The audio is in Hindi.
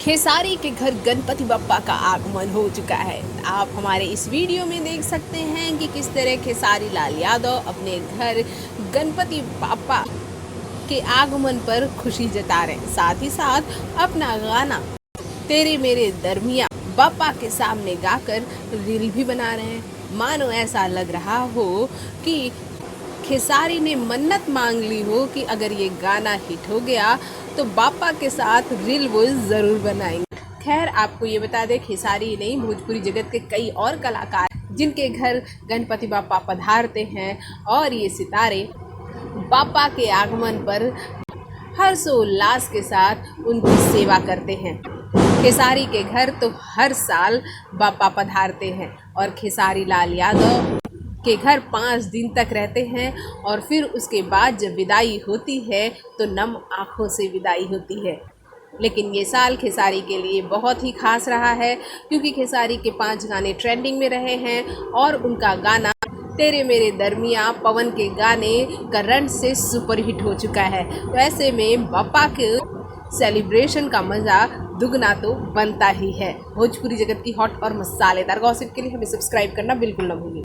खेसारी के घर गणपति बप्पा का आगमन हो चुका है। आप हमारे इस वीडियो में देख सकते हैं कि किस तरह खेसारी लाल यादव अपने घर गणपति बप्पा के आगमन पर खुशी जता रहे हैं। साथ ही साथ अपना गाना तेरे मेरे दरमिया बप्पा के सामने गाकर रील भी बना रहे हैं। मानो ऐसा लग रहा हो कि खेसारी ने मन्नत मांग ली हो कि अगर ये गाना हिट हो गया तो बाप्पा के साथ रील वो ज़रूर बनाएंगे। खैर, आपको ये बता दें, खेसारी नहीं, भोजपुरी जगत के कई और कलाकार जिनके घर गणपति बाप्पा पधारते हैं और ये सितारे बाप्पा के आगमन पर हर्षोल्लास के साथ उनकी सेवा करते हैं। खेसारी के घर तो हर साल बाप्पा पधारते हैं और खेसारी लाल यादव के घर 5 दिन तक रहते हैं और फिर उसके बाद जब विदाई होती है तो नम आँखों से विदाई होती है। लेकिन ये साल खेसारी के लिए बहुत ही खास रहा है क्योंकि खेसारी के 5 गाने ट्रेंडिंग में रहे हैं और उनका गाना तेरे मेरे दरमिया पवन के गाने करंट से सुपरहिट हो चुका है। तो ऐसे में बप्पा के सेलिब्रेशन का मज़ा दुगना तो बनता ही है। भोजपुरी जगत की हॉट और मसालेदार गॉसिप के लिए हमें सब्सक्राइब करना बिल्कुल न भूलिए।